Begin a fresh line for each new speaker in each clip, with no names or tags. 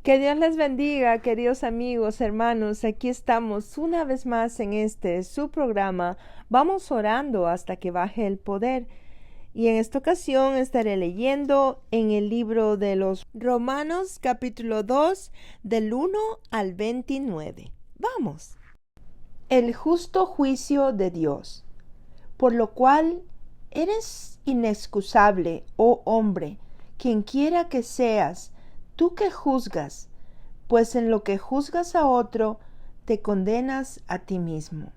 Que Dios les bendiga, queridos amigos, hermanos. Aquí estamos una vez más en su programa. Vamos orando hasta que baje el poder. Y en esta ocasión estaré leyendo en el libro de los Romanos, capítulo 2, del 1 al 29. Vamos. El justo juicio de Dios. Por lo cual eres inexcusable, oh hombre, quien quiera que seas, tú que juzgas, pues en lo que juzgas a otro, te condenas a ti mismo.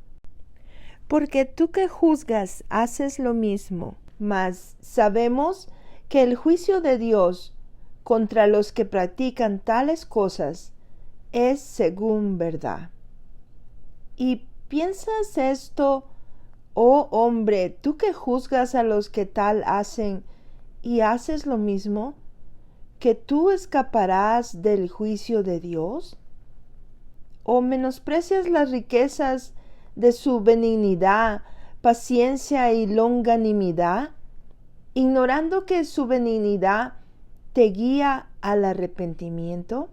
Porque tú que juzgas haces lo mismo, mas sabemos que el juicio de Dios contra los que practican tales cosas es según verdad. ¿Y piensas esto, oh hombre, tú que juzgas a los que tal hacen y haces lo mismo, que tú escaparás del juicio de Dios? ¿O menosprecias las riquezas de su benignidad, paciencia y longanimidad, ignorando que su benignidad te guía al arrepentimiento?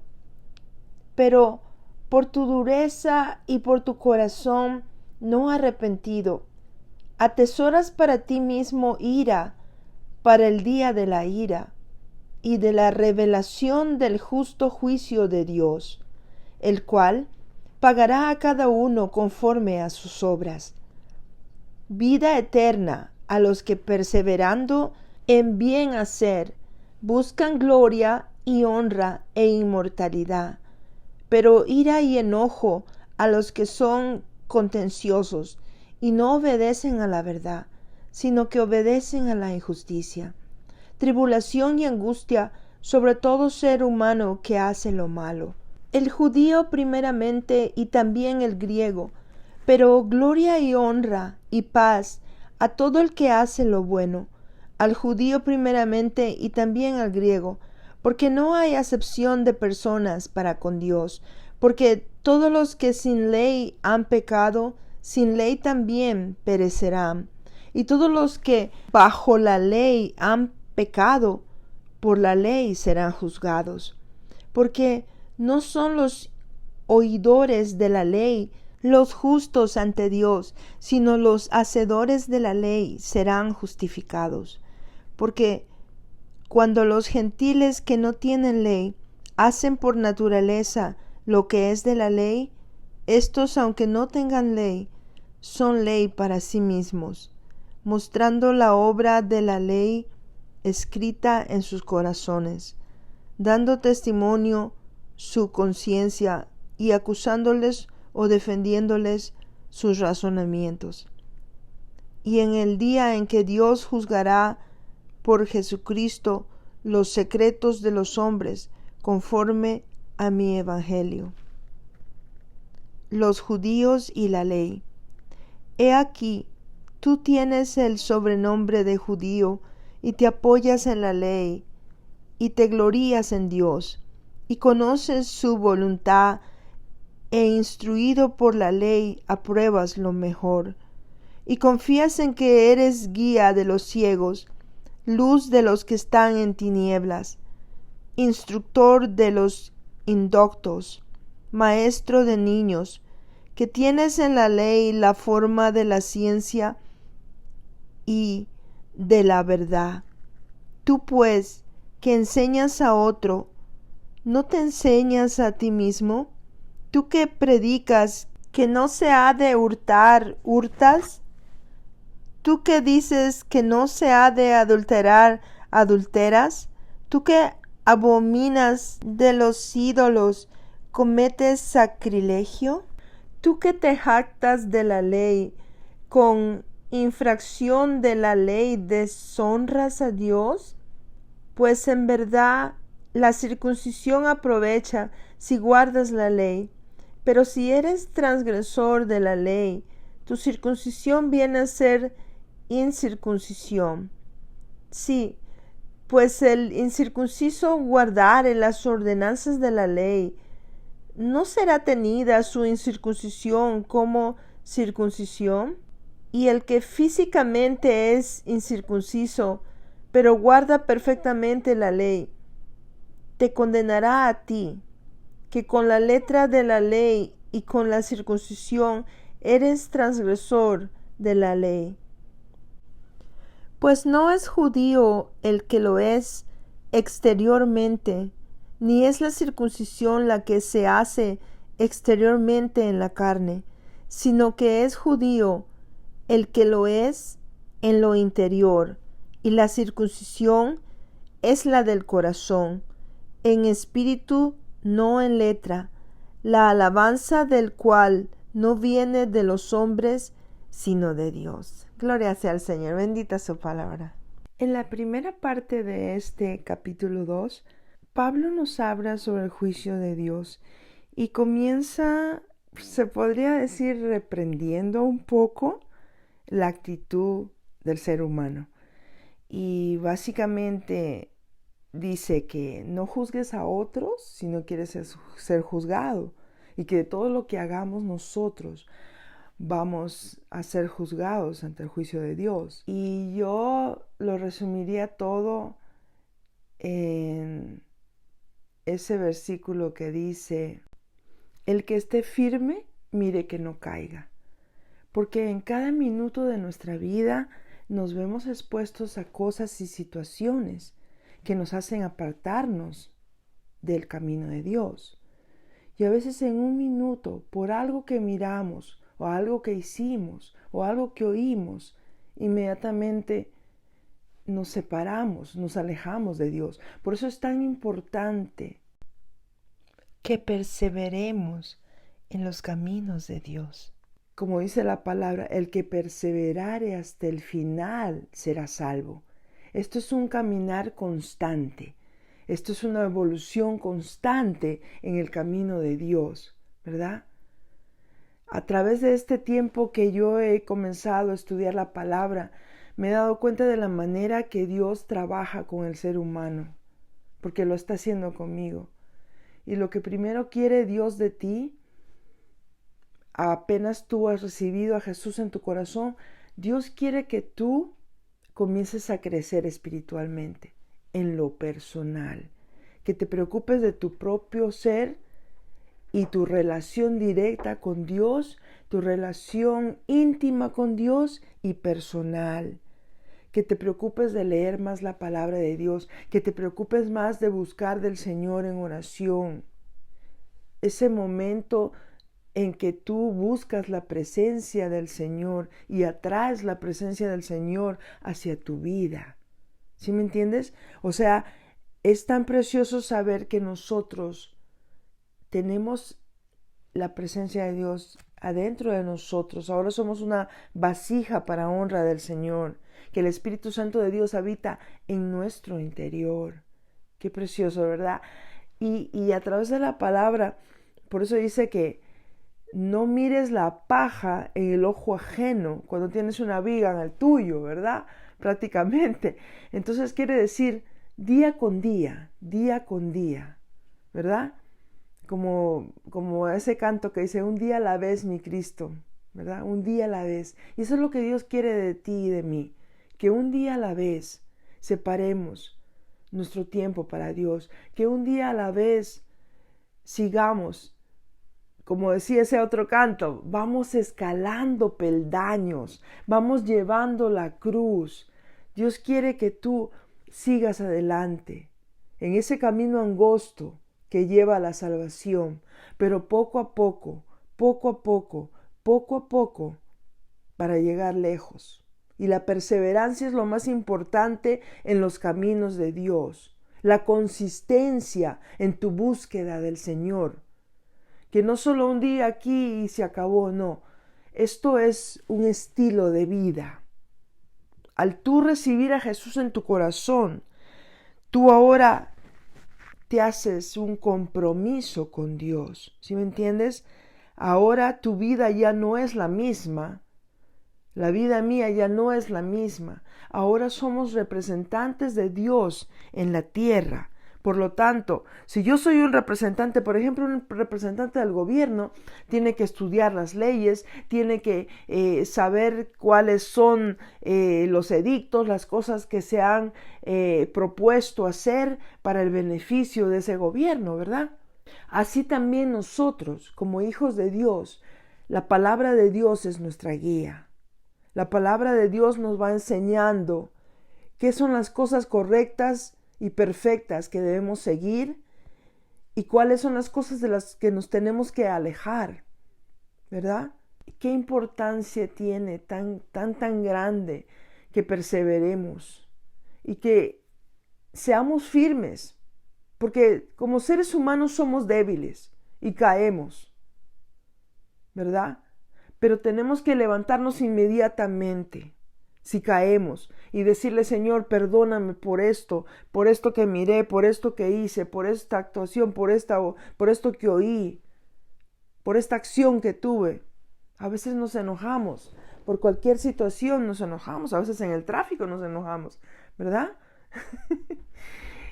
Pero por tu dureza y por tu corazón no arrepentido, atesoras para ti mismo ira para el día de la ira y de la revelación del justo juicio de Dios, el cual pagará a cada uno conforme a sus obras. Vida eterna a los que perseverando en bien hacer buscan gloria y honra e inmortalidad, pero ira y enojo a los que son contenciosos y no obedecen a la verdad, sino que obedecen a la injusticia. Tribulación y angustia sobre todo ser humano que hace lo malo, el judío primeramente y también el griego, pero gloria y honra y paz a todo el que hace lo bueno, al judío primeramente y también al griego, porque no hay acepción de personas para con Dios, porque todos los que sin ley han pecado, sin ley también perecerán, y todos los que bajo la ley han pecado, por la ley serán juzgados, porque no son los oidores de la ley los justos ante Dios, sino los hacedores de la ley serán justificados. Porque cuando los gentiles que no tienen ley hacen por naturaleza lo que es de la ley, estos, aunque no tengan ley, son ley para sí mismos, mostrando la obra de la ley escrita en sus corazones, dando testimonio su conciencia y acusándoles o defendiéndoles sus razonamientos. Y en el día en que Dios juzgará por Jesucristo los secretos de los hombres, conforme a mi evangelio. Los judíos y la ley. He aquí, tú tienes el sobrenombre de judío y te apoyas en la ley y te glorías en Dios y conoces su voluntad e instruido por la ley apruebas lo mejor y confías en que eres guía de los ciegos, luz de los que están en tinieblas, instructor de los indoctos, maestro de niños, que tienes en la ley la forma de la ciencia y de la verdad. Tú pues, que enseñas a otro, ¿no te enseñas a ti mismo? Tú que predicas que no se ha de hurtar, ¿hurtas? Tú que dices que no se ha de adulterar, ¿adulteras? Tú que abominas de los ídolos, ¿cometes sacrilegio? Tú que te jactas de la ley, con infracción de la ley deshonras a Dios? Pues en verdad la circuncisión aprovecha si guardas la ley, pero si eres transgresor de la ley, tu circuncisión viene a ser incircuncisión. Sí, pues el incircunciso guardare las ordenanzas de la ley, ¿no será tenida su incircuncisión como circuncisión? Y el que físicamente es incircunciso, pero guarda perfectamente la ley, te condenará a ti, que con la letra de la ley y con la circuncisión eres transgresor de la ley. Pues no es judío el que lo es exteriormente, ni es la circuncisión la que se hace exteriormente en la carne, sino que es judío el que lo es en lo interior, y la circuncisión es la del corazón, en espíritu, no en letra, la alabanza del cual no viene de los hombres, sino de Dios. Gloria sea al Señor, bendita su palabra. En la primera parte de este capítulo 2, Pablo nos habla sobre el juicio de Dios y comienza, se podría decir, reprendiendo un poco la actitud del ser humano. Y básicamente dice que no juzgues a otros si no quieres ser juzgado, y que de todo lo que hagamos nosotros vamos a ser juzgados ante el juicio de Dios. Y yo lo resumiría todo en ese versículo que dice: el que esté firme, mire que no caiga. Porque en cada minuto de nuestra vida nos vemos expuestos a cosas y situaciones que nos hacen apartarnos del camino de Dios. Y a veces en un minuto, por algo que miramos, o algo que hicimos, o algo que oímos, inmediatamente nos separamos, nos alejamos de Dios. Por eso es tan importante que perseveremos en los caminos de Dios. Como dice la palabra, el que perseverare hasta el final será salvo. Esto es un caminar constante. Esto es una evolución constante en el camino de Dios, ¿verdad? A través de este tiempo que yo he comenzado a estudiar la palabra, me he dado cuenta de la manera que Dios trabaja con el ser humano, porque lo está haciendo conmigo. Y lo que primero quiere Dios de ti, apenas tú has recibido a Jesús en tu corazón, Dios quiere que tú comiences a crecer espiritualmente, en lo personal, que te preocupes de tu propio ser y tu relación directa con Dios, tu relación íntima con Dios y personal. Que te preocupes de leer más la palabra de Dios, que te preocupes más de buscar del Señor en oración. Ese momento en que tú buscas la presencia del Señor y atraes la presencia del Señor hacia tu vida. ¿Sí me entiendes? O sea, es tan precioso saber que nosotros tenemos la presencia de Dios adentro de nosotros. Ahora somos una vasija para honra del Señor, que el Espíritu Santo de Dios habita en nuestro interior. Qué precioso, ¿verdad? Y a través de la palabra, por eso dice que no mires la paja en el ojo ajeno cuando tienes una viga en el tuyo, ¿verdad? Prácticamente. Entonces quiere decir día con día, ¿verdad? Como ese canto que dice, un día a la vez, mi Cristo, ¿verdad? Un día a la vez. Y eso es lo que Dios quiere de ti y de mí, que un día a la vez separemos nuestro tiempo para Dios, que un día a la vez sigamos, como decía ese otro canto, vamos escalando peldaños, vamos llevando la cruz. Dios quiere que tú sigas adelante en ese camino angosto que lleva a la salvación, pero poco a poco, para llegar lejos. Y la perseverancia es lo más importante en los caminos de Dios, la consistencia en tu búsqueda del Señor. Que no solo un día aquí y se acabó, no. Esto es un estilo de vida. Al tú recibir a Jesús en tu corazón, tú ahora te haces un compromiso con Dios. ¿Sí me entiendes? Ahora tu vida ya no es la misma. La vida mía ya no es la misma. Ahora somos representantes de Dios en la tierra. Por lo tanto, si yo soy un representante, por ejemplo, un representante del gobierno, tiene que estudiar las leyes, tiene que saber cuáles son los edictos, las cosas que se han propuesto hacer para el beneficio de ese gobierno, ¿verdad? Así también nosotros, como hijos de Dios, la palabra de Dios es nuestra guía. La palabra de Dios nos va enseñando qué son las cosas correctas y perfectas que debemos seguir y cuáles son las cosas de las que nos tenemos que alejar, ¿verdad? ¿Qué importancia tiene tan grande que perseveremos y que seamos firmes? Porque como seres humanos somos débiles y caemos, ¿verdad? Pero tenemos que levantarnos inmediatamente si caemos y decirle: Señor, perdóname por esto que miré, por esto que hice, por esta actuación, por esto que oí, por esta acción que tuve. A veces nos enojamos, por cualquier situación nos enojamos, a veces en el tráfico nos enojamos, ¿verdad?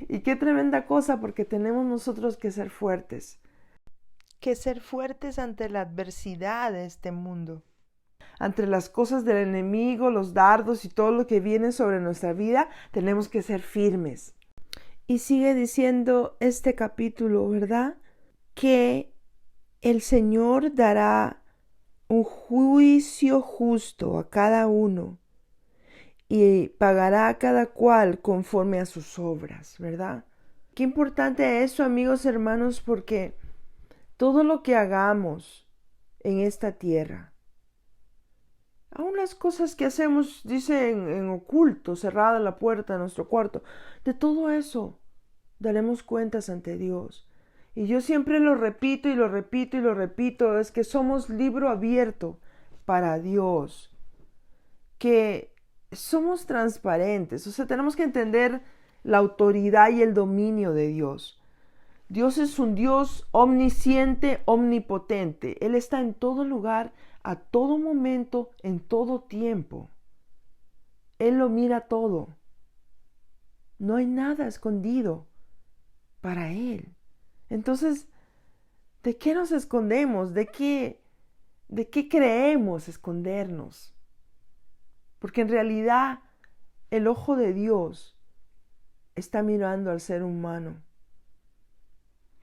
Y qué tremenda cosa, porque tenemos nosotros que ser fuertes. Que ser fuertes ante la adversidad de este mundo. Ante las cosas del enemigo, los dardos y todo lo que viene sobre nuestra vida, tenemos que ser firmes. Y sigue diciendo este capítulo, ¿verdad? Que el Señor dará un juicio justo a cada uno y pagará a cada cual conforme a sus obras, ¿verdad? Qué importante es eso, amigos, hermanos, porque todo lo que hagamos en esta tierra, aún las cosas que hacemos, dice en oculto, cerrada la puerta de nuestro cuarto, de todo eso daremos cuentas ante Dios. Y yo siempre lo repito y lo repito y lo repito, es que somos libro abierto para Dios, que somos transparentes, o sea, tenemos que entender la autoridad y el dominio de Dios. Dios es un Dios omnisciente, omnipotente. Él está en todo lugar, a todo momento, en todo tiempo. Él lo mira todo. No hay nada escondido para Él. Entonces, ¿de qué nos escondemos? ¿De qué creemos escondernos? Porque en realidad el ojo de Dios está mirando al ser humano.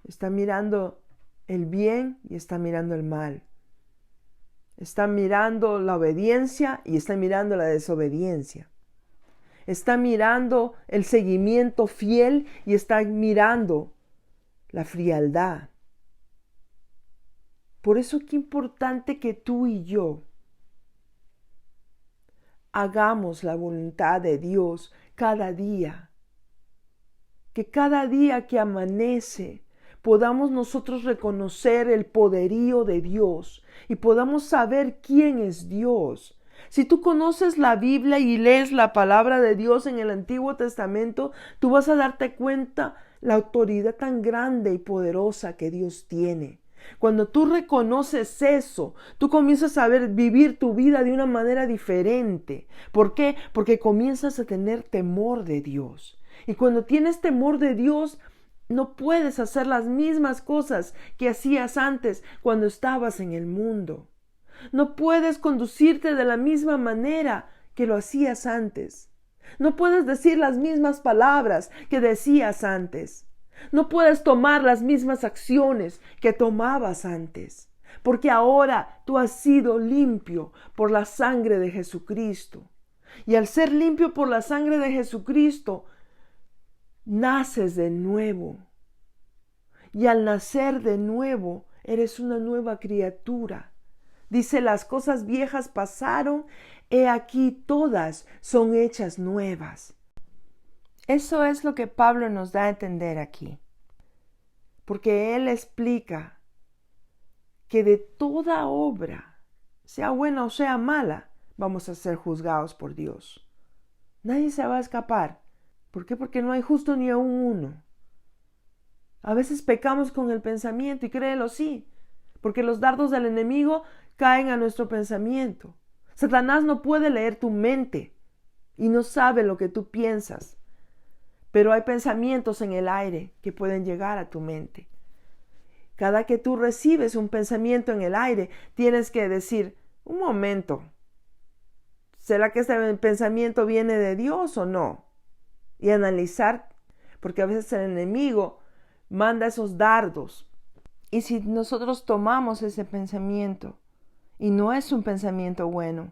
Está mirando el bien y está mirando el mal. Está mirando la obediencia y está mirando la desobediencia. Está mirando el seguimiento fiel y está mirando la frialdad. Por eso qué importante que tú y yo hagamos la voluntad de Dios cada día. Que cada día que amanece podamos nosotros reconocer el poderío de Dios y podamos saber quién es Dios. Si tú conoces la Biblia y lees la palabra de Dios en el Antiguo Testamento, tú vas a darte cuenta la autoridad tan grande y poderosa que Dios tiene. Cuando tú reconoces eso, tú comienzas a vivir tu vida de una manera diferente. ¿Por qué? Porque comienzas a tener temor de Dios. Y cuando tienes temor de Dios, no puedes hacer las mismas cosas que hacías antes cuando estabas en el mundo. No puedes conducirte de la misma manera que lo hacías antes. No puedes decir las mismas palabras que decías antes. No puedes tomar las mismas acciones que tomabas antes, porque ahora tú has sido limpio por la sangre de Jesucristo. Y al ser limpio por la sangre de Jesucristo, naces de nuevo. Y al nacer de nuevo, eres una nueva criatura. Dice: las cosas viejas pasaron, he aquí todas son hechas nuevas. Eso es lo que Pablo nos da a entender aquí. Porque él explica que de toda obra, sea buena o sea mala, vamos a ser juzgados por Dios. Nadie se va a escapar. ¿Por qué? Porque no hay justo ni aún uno. A veces pecamos con el pensamiento y créelo, sí, porque los dardos del enemigo caen a nuestro pensamiento. Satanás no puede leer tu mente y no sabe lo que tú piensas, pero hay pensamientos en el aire que pueden llegar a tu mente. Cada que tú recibes un pensamiento en el aire, tienes que decir: un momento, ¿será que este pensamiento viene de Dios o no? Y analizar, porque a veces el enemigo manda esos dardos Y si nosotros tomamos ese pensamiento y no es un pensamiento bueno,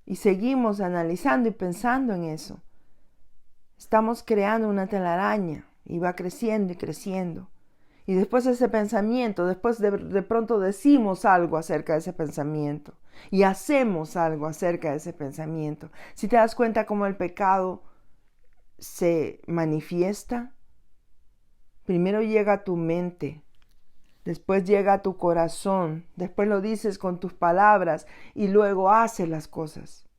y seguimos analizando y pensando en eso, estamos creando una telaraña y va creciendo y creciendo. Y después ese pensamiento, después de pronto decimos algo acerca de ese pensamiento y hacemos algo acerca de ese pensamiento. Si te das cuenta cómo el pecado se manifiesta, primero llega a tu mente, después llega a tu corazón, después lo dices con tus palabras y luego haces las cosas.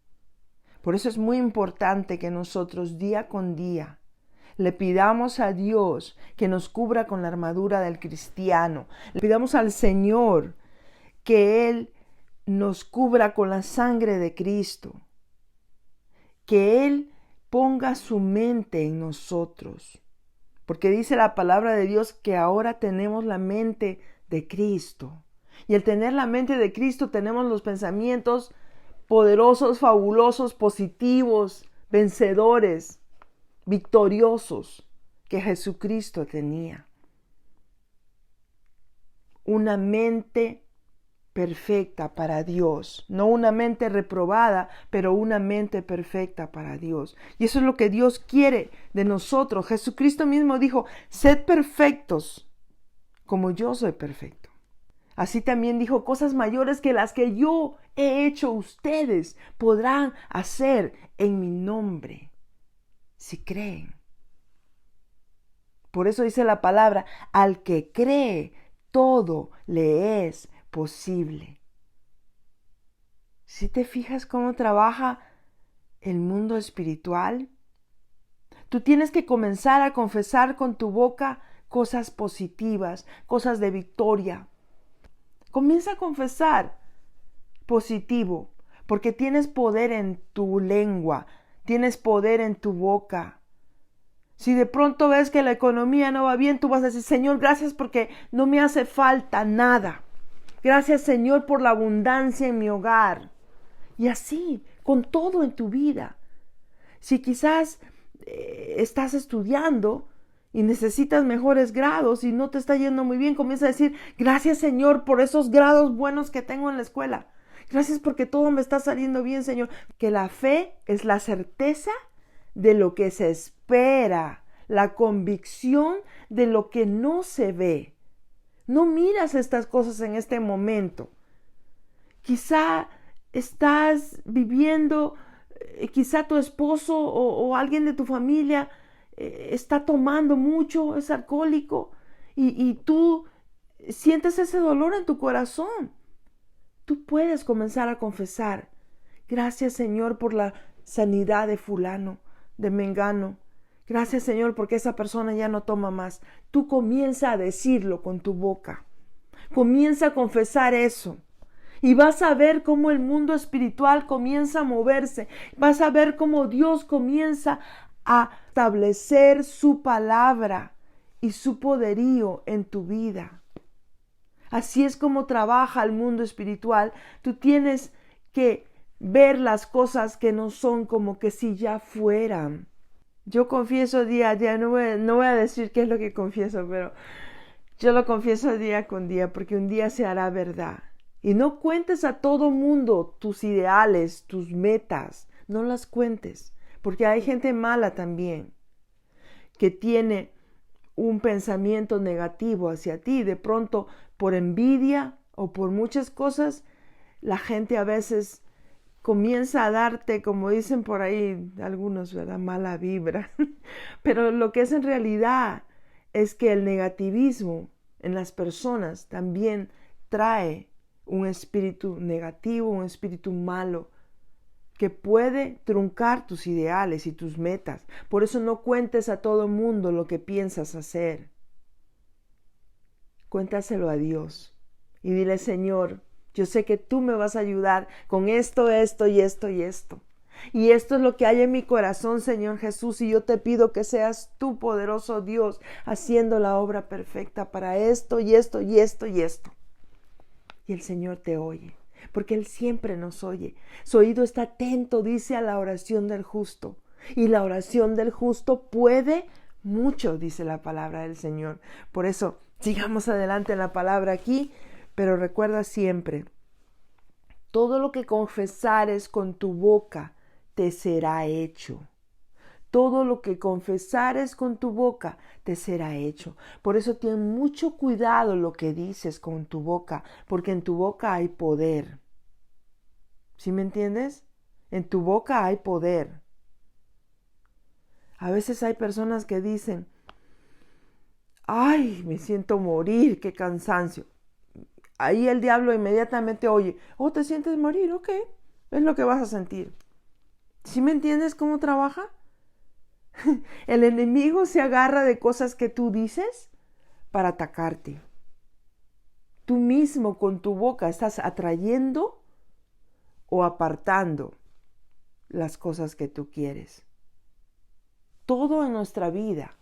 Por eso es muy importante que nosotros día con día le pidamos a Dios que nos cubra con la armadura del cristiano. Le pidamos al Señor que Él nos cubra con la sangre de Cristo. Que Él ponga su mente en nosotros. Porque dice la palabra de Dios que ahora tenemos la mente de Cristo. Y al tener la mente de Cristo tenemos los pensamientos poderosos, fabulosos, positivos, vencedores, victoriosos que Jesucristo tenía. Una mente perfecta para Dios, no una mente reprobada, pero una mente perfecta para Dios. Y eso es lo que Dios quiere de nosotros. Jesucristo mismo dijo, sed perfectos como yo soy perfecto. Así también dijo, cosas mayores que las que yo he hecho ustedes podrán hacer en mi nombre, si creen. Por eso dice la palabra, al que cree, todo le es posible. ¿Sí te fijas cómo trabaja el mundo espiritual? Tú tienes que comenzar a confesar con tu boca cosas positivas, cosas de victoria. Comienza a confesar positivo, porque tienes poder en tu lengua, tienes poder en tu boca. Si de pronto ves que la economía no va bien, tú vas a decir, Señor, gracias porque no me hace falta nada. Gracias, Señor, por la abundancia en mi hogar. Y así, con todo en tu vida. Si quizás estás estudiando y necesitas mejores grados y no te está yendo muy bien, comienza a decir, gracias, Señor, por esos grados buenos que tengo en la escuela. Gracias porque todo me está saliendo bien, Señor. Que la fe es la certeza de lo que se espera, la convicción de lo que no se ve. No miras estas cosas en este momento. Quizá estás viviendo, quizá tu esposo o alguien de tu familia está tomando mucho, es alcohólico y tú sientes ese dolor en tu corazón. Tú puedes comenzar a confesar, gracias, Señor, por la sanidad de fulano, de mengano. Gracias, Señor, porque esa persona ya no toma más. Tú comienza a decirlo con tu boca. Comienza a confesar eso. Y vas a ver cómo el mundo espiritual comienza a moverse. Vas a ver cómo Dios comienza a establecer su palabra y su poderío en tu vida. Así es como trabaja el mundo espiritual. Tú tienes que ver las cosas que no son como que si ya fueran. Yo confieso día a día, no voy a decir qué es lo que confieso, pero yo lo confieso día con día, porque un día se hará verdad. Y no cuentes a todo mundo tus ideales, tus metas, no las cuentes, porque hay gente mala también, que tiene un pensamiento negativo hacia ti. De pronto, por envidia o por muchas cosas, la gente a veces comienza a darte, como dicen por ahí algunos, ¿verdad?, mala vibra. Pero lo que es en realidad es que el negativismo en las personas también trae un espíritu negativo, un espíritu malo, que puede truncar tus ideales y tus metas. Por eso no cuentes a todo mundo lo que piensas hacer. Cuéntaselo a Dios y dile, Señor, yo sé que tú me vas a ayudar con esto, esto y esto y esto. Y esto es lo que hay en mi corazón, Señor Jesús, y yo te pido que seas tú, poderoso Dios, haciendo la obra perfecta para esto y esto y esto y esto. Y el Señor te oye, porque Él siempre nos oye. Su oído está atento, dice, a la oración del justo. Y la oración del justo puede mucho, dice la palabra del Señor. Por eso, Sigamos adelante en la palabra aquí, pero recuerda siempre, todo lo que confesares con tu boca te será hecho. Todo lo que confesares con tu boca te será hecho. Por eso ten mucho cuidado lo que dices con tu boca, porque en tu boca hay poder. ¿Sí me entiendes? En tu boca hay poder. A veces hay personas que dicen, ay, me siento morir, qué cansancio. Ahí el diablo inmediatamente oye, oh, ¿te sientes morir? Ok, es lo que vas a sentir. ¿Sí me entiendes cómo trabaja? El enemigo se agarra de cosas que tú dices para atacarte. Tú mismo con tu boca estás atrayendo o apartando las cosas que tú quieres. Todo en nuestra vida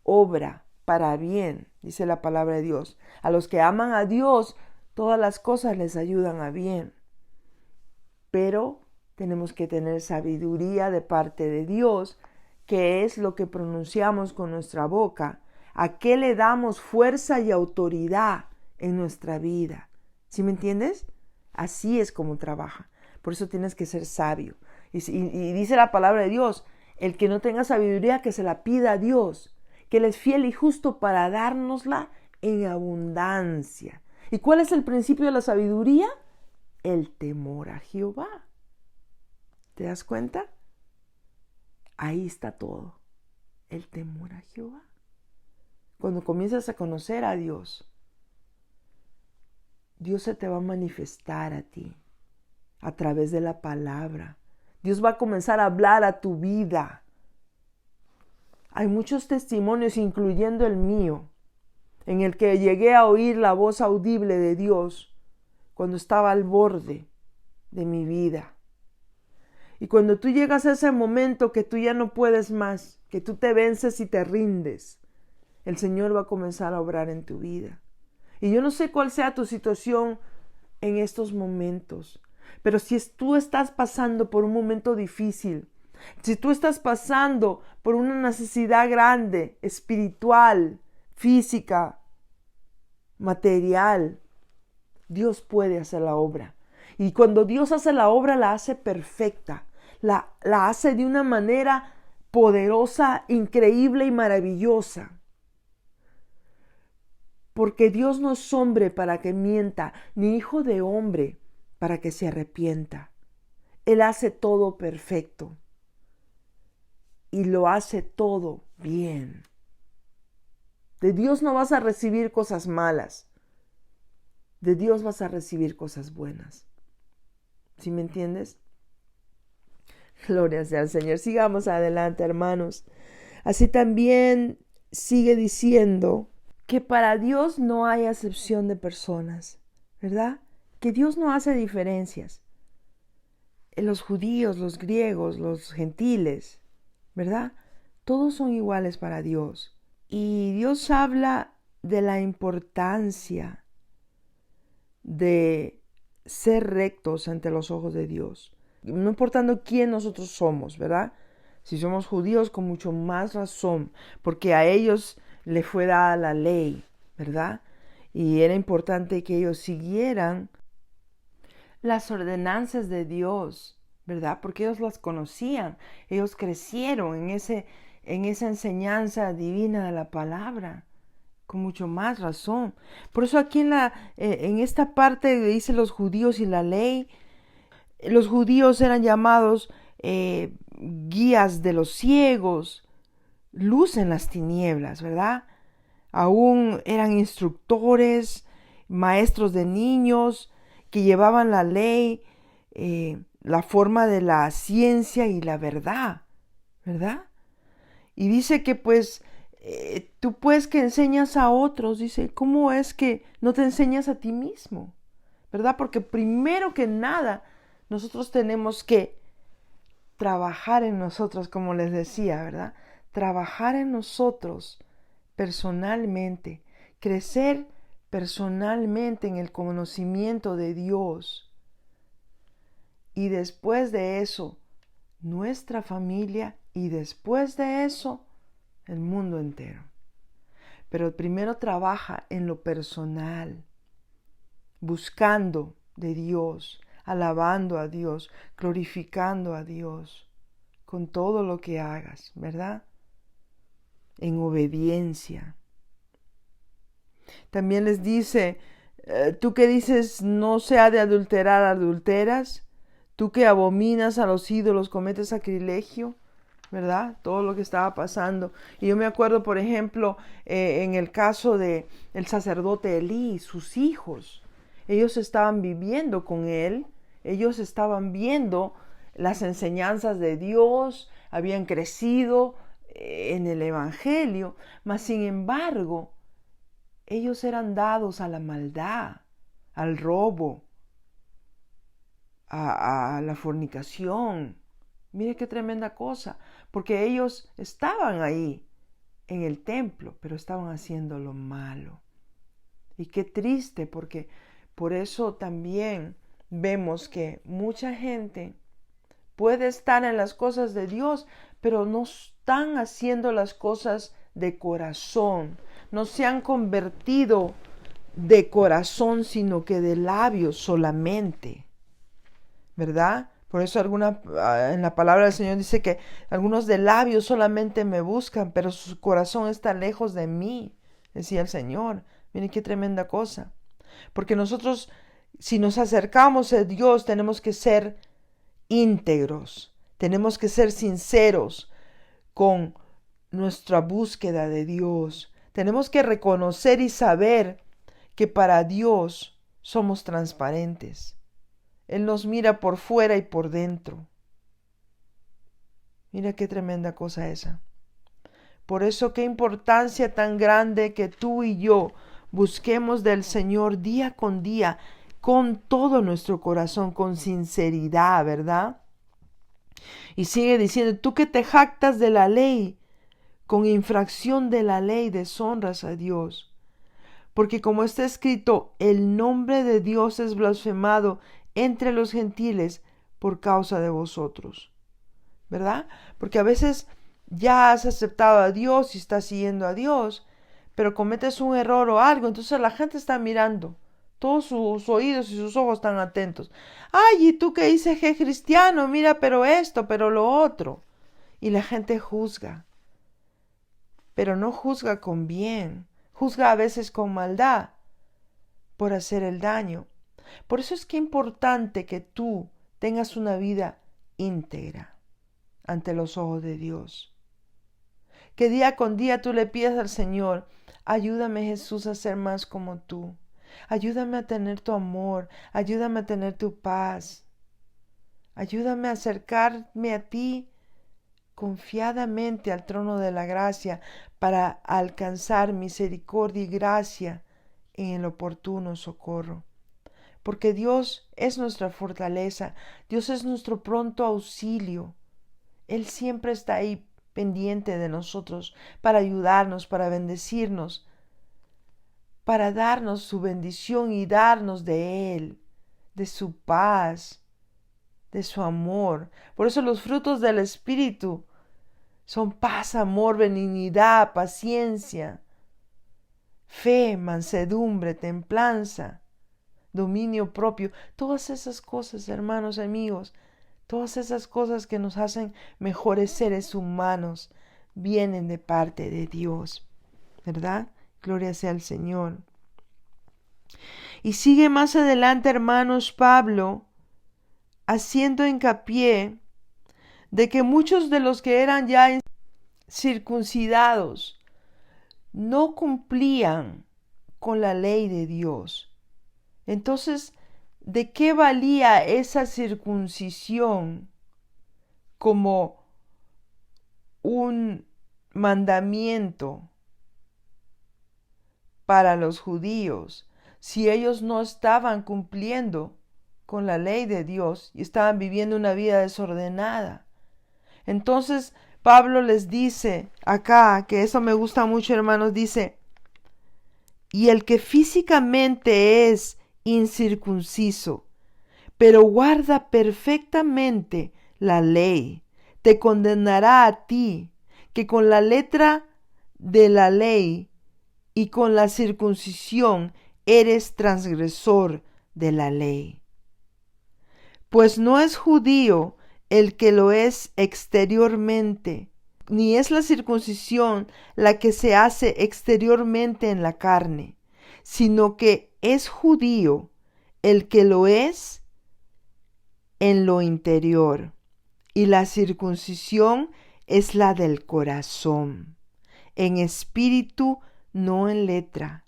obra para bien, dice la palabra de Dios. A los que aman a Dios, todas las cosas les ayudan a bien. Pero tenemos que tener sabiduría de parte de Dios, que es lo que pronunciamos con nuestra boca, a qué le damos fuerza y autoridad en nuestra vida. ¿Sí me entiendes? Así es como trabaja. Por eso tienes que ser sabio. Y dice la palabra de Dios, el que no tenga sabiduría, que se la pida a Dios, que Él es fiel y justo para dárnosla en abundancia. ¿Y cuál es el principio de la sabiduría? El temor a Jehová. ¿Te das cuenta? Ahí está todo. El temor a Jehová. Cuando comienzas a conocer a Dios, Dios se te va a manifestar a ti a través de la palabra. Dios va a comenzar a hablar a tu vida. Hay muchos testimonios, incluyendo el mío, en el que llegué a oír la voz audible de Dios cuando estaba al borde de mi vida. Y cuando tú llegas a ese momento que tú ya no puedes más, que tú te vences y te rindes, el Señor va a comenzar a obrar en tu vida. Y yo no sé cuál sea tu situación en estos momentos, pero si tú estás pasando por un momento difícil, si tú estás pasando por una necesidad grande, espiritual, física, material, Dios puede hacer la obra. Y cuando Dios hace la obra, la hace perfecta. La hace de una manera poderosa, increíble y maravillosa. Porque Dios no es hombre para que mienta, ni hijo de hombre para que se arrepienta. Él hace todo perfecto. Y lo hace todo bien. De Dios no vas a recibir cosas malas. De Dios vas a recibir cosas buenas. ¿Sí me entiendes? Gloria sea al Señor. Sigamos adelante, hermanos. Así también sigue diciendo que para Dios no hay acepción de personas, ¿verdad? Que Dios no hace diferencias. Los judíos, los griegos, los gentiles, ¿verdad? Todos son iguales para Dios. Y Dios habla de la importancia de ser rectos ante los ojos de Dios. No importando quién nosotros somos, ¿verdad? Si somos judíos, con mucho más razón, porque a ellos le fue dada la ley, ¿verdad? Y era importante que ellos siguieran las ordenanzas de Dios, ¿verdad? Porque ellos las conocían, ellos crecieron en esa enseñanza divina de la palabra, con mucho más razón. Por eso aquí en esta parte dice los judíos y la ley. Los judíos eran llamados guías de los ciegos, luz en las tinieblas, ¿verdad? Aún eran instructores, maestros de niños que llevaban la ley, la forma de la ciencia y la verdad, ¿verdad? Y dice que pues tú pues que enseñas a otros, dice, ¿cómo es que no te enseñas a ti mismo? ¿Verdad? Porque primero que nada, nosotros tenemos que trabajar en nosotros, como les decía, ¿verdad? Trabajar en nosotros personalmente, crecer personalmente en el conocimiento de Dios. Y después de eso, nuestra familia y después de eso, el mundo entero. Pero primero trabaja en lo personal, buscando de Dios, alabando a Dios, glorificando a Dios con todo lo que hagas, ¿verdad? En obediencia. También les dice, tú que dices no se ha de adulterar, adulteras. Tú que abominas a los ídolos, cometes sacrilegio, ¿verdad? Todo lo que estaba pasando. Y yo me acuerdo, por ejemplo, en el caso de el sacerdote Elí, sus hijos. Ellos estaban viviendo con él, ellos estaban viendo las enseñanzas de Dios, habían crecido en el Evangelio, mas sin embargo, ellos eran dados a la maldad, al robo, a la fornicación. Mire qué tremenda cosa, porque ellos estaban ahí en el templo, pero estaban haciendo lo malo. Y qué triste, porque por eso también vemos que mucha gente puede estar en las cosas de Dios, pero no están haciendo las cosas de corazón, no se han convertido de corazón, sino que de labios solamente, ¿verdad? Por eso en la palabra del Señor dice que algunos de labios solamente me buscan, pero su corazón está lejos de mí, decía el Señor. Miren qué tremenda cosa. Porque nosotros, si nos acercamos a Dios, tenemos que ser íntegros, tenemos que ser sinceros con nuestra búsqueda de Dios. Tenemos que reconocer y saber que para Dios somos transparentes. Él nos mira por fuera y por dentro. Mira qué tremenda cosa esa. Por eso qué importancia tan grande que tú y yo busquemos del Señor día con día, con todo nuestro corazón, con sinceridad, ¿verdad? Y sigue diciendo, tú que te jactas de la ley, con infracción de la ley deshonras a Dios. Porque como está escrito, el nombre de Dios es blasfemado entre los gentiles por causa de vosotros, ¿verdad? Porque a veces ya has aceptado a Dios y estás siguiendo a Dios, pero cometes un error o algo, entonces la gente está mirando, todos sus oídos y sus ojos están atentos. Ay, ¿y tú qué dices que es cristiano? Mira, pero esto, pero lo otro. Y la gente juzga, pero no juzga con bien, juzga a veces con maldad por hacer el daño. Por eso es que es importante que tú tengas una vida íntegra ante los ojos de Dios. Que día con día tú le pidas al Señor, ayúdame Jesús a ser más como tú. Ayúdame a tener tu amor, ayúdame a tener tu paz. Ayúdame a acercarme a ti confiadamente al trono de la gracia para alcanzar misericordia y gracia en el oportuno socorro. Porque Dios es nuestra fortaleza, Dios es nuestro pronto auxilio. Él siempre está ahí pendiente de nosotros para ayudarnos, para bendecirnos, para darnos su bendición y darnos de Él, de su paz, de su amor. Por eso los frutos del Espíritu son paz, amor, benignidad, paciencia, fe, mansedumbre, templanza, dominio propio. Todas esas cosas, hermanos, amigos, todas esas cosas que nos hacen mejores seres humanos, vienen de parte de Dios, ¿verdad? Gloria sea al Señor. Y sigue más adelante, hermanos, Pablo, haciendo hincapié de que muchos de los que eran ya circuncidados no cumplían con la ley de Dios. Entonces, ¿de qué valía esa circuncisión como un mandamiento para los judíos si ellos no estaban cumpliendo con la ley de Dios y estaban viviendo una vida desordenada? Entonces Pablo les dice acá, que eso me gusta mucho, hermanos, dice, y el que físicamente es incircunciso, pero guarda perfectamente la ley, te condenará a ti, que con la letra de la ley y con la circuncisión eres transgresor de la ley. Pues no es judío el que lo es exteriormente, ni es la circuncisión la que se hace exteriormente en la carne, sino que es judío el que lo es en lo interior, y la circuncisión es la del corazón, en espíritu, no en letra.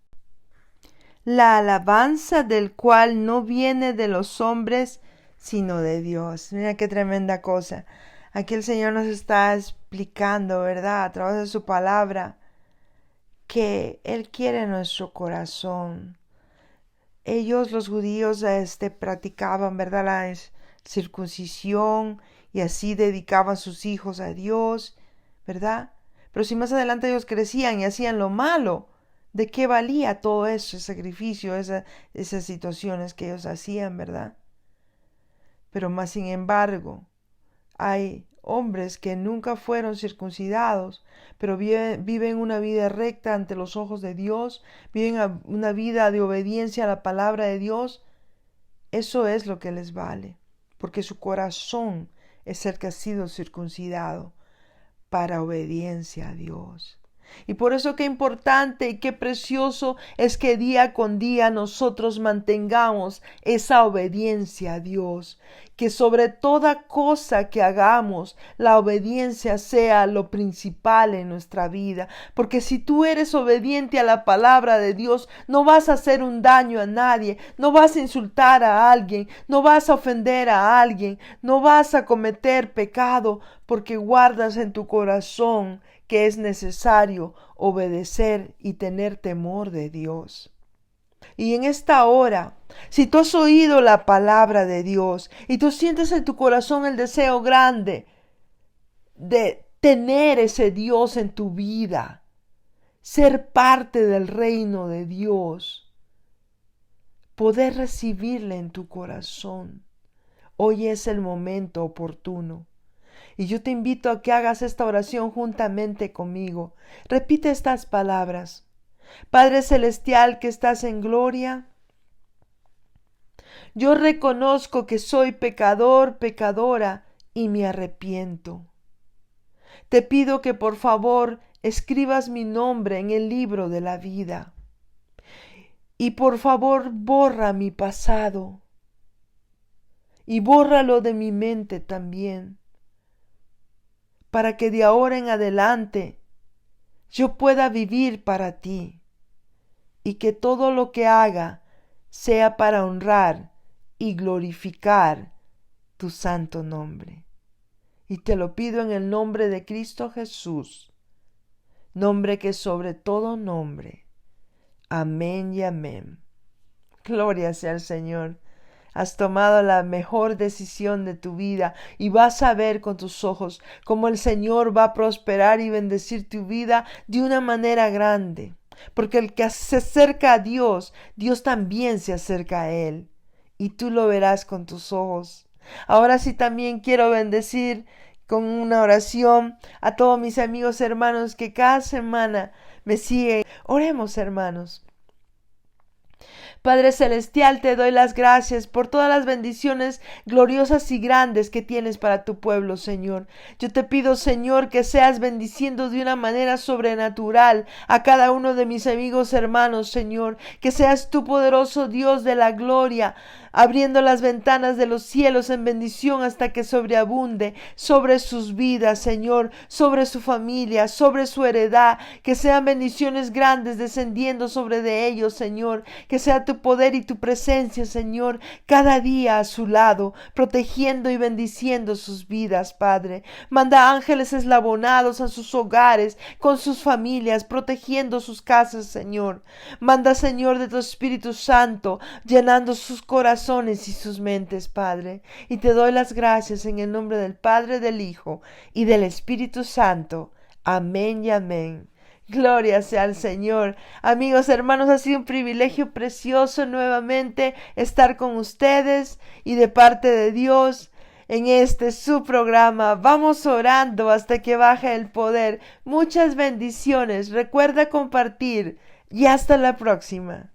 La alabanza del cual no viene de los hombres, sino de Dios. Mira qué tremenda cosa. Aquí el Señor nos está explicando, ¿verdad? A través de su palabra, que Él quiere nuestro corazón. Ellos, los judíos, practicaban, ¿verdad?, la circuncisión y así dedicaban sus hijos a Dios, ¿verdad? Pero si más adelante ellos crecían y hacían lo malo, ¿de qué valía todo ese sacrificio, esas situaciones que ellos hacían, verdad? Pero más sin embargo, hay hombres que nunca fueron circuncidados, pero viven una vida recta ante los ojos de Dios, viven una vida de obediencia a la palabra de Dios. Eso es lo que les vale, porque su corazón es el que ha sido circuncidado para obediencia a Dios. Y por eso qué importante y qué precioso es que día con día nosotros mantengamos esa obediencia a Dios. Que sobre toda cosa que hagamos, la obediencia sea lo principal en nuestra vida. Porque si tú eres obediente a la palabra de Dios, no vas a hacer un daño a nadie, no vas a insultar a alguien, no vas a ofender a alguien, no vas a cometer pecado, porque guardas en tu corazón que es necesario obedecer y tener temor de Dios. Y en esta hora, si tú has oído la palabra de Dios y tú sientes en tu corazón el deseo grande de tener ese Dios en tu vida, ser parte del reino de Dios, poder recibirle en tu corazón, hoy es el momento oportuno. Y yo te invito a que hagas esta oración juntamente conmigo. Repite estas palabras. Padre Celestial que estás en gloria, yo reconozco que soy pecador, pecadora, y me arrepiento. Te pido que por favor escribas mi nombre en el libro de la vida. Y por favor borra mi pasado. Y bórralo de mi mente también, para que de ahora en adelante yo pueda vivir para ti y que todo lo que haga sea para honrar y glorificar tu santo nombre. Y te lo pido en el nombre de Cristo Jesús, nombre que es sobre todo nombre. Amén y amén. Gloria sea al Señor. Has tomado la mejor decisión de tu vida y vas a ver con tus ojos cómo el Señor va a prosperar y bendecir tu vida de una manera grande. Porque el que se acerca a Dios, Dios también se acerca a Él. Y tú lo verás con tus ojos. Ahora sí también quiero bendecir con una oración a todos mis amigos hermanos que cada semana me siguen. Oremos, hermanos. Padre Celestial, te doy las gracias por todas las bendiciones gloriosas y grandes que tienes para tu pueblo, Señor. Yo te pido, Señor, que seas bendiciendo de una manera sobrenatural a cada uno de mis amigos hermanos, Señor. Que seas tu poderoso Dios de la gloria, abriendo las ventanas de los cielos en bendición hasta que sobreabunde sobre sus vidas, Señor, sobre su familia, sobre su heredad. Que sean bendiciones grandes descendiendo sobre de ellos, Señor. Que sea tu poder y tu presencia, Señor, cada día a su lado, protegiendo y bendiciendo sus vidas, Padre. Manda ángeles eslabonados a sus hogares, con sus familias, protegiendo sus casas, Señor. Manda, Señor, de tu Espíritu Santo, llenando sus corazones y sus mentes, Padre. Y te doy las gracias en el nombre del Padre, del Hijo y del Espíritu Santo. Amén y amén. Gloria sea al Señor. Amigos, hermanos, ha sido un privilegio precioso nuevamente estar con ustedes y de parte de Dios en su programa. Vamos orando hasta que baje el poder. Muchas bendiciones. Recuerda compartir y hasta la próxima.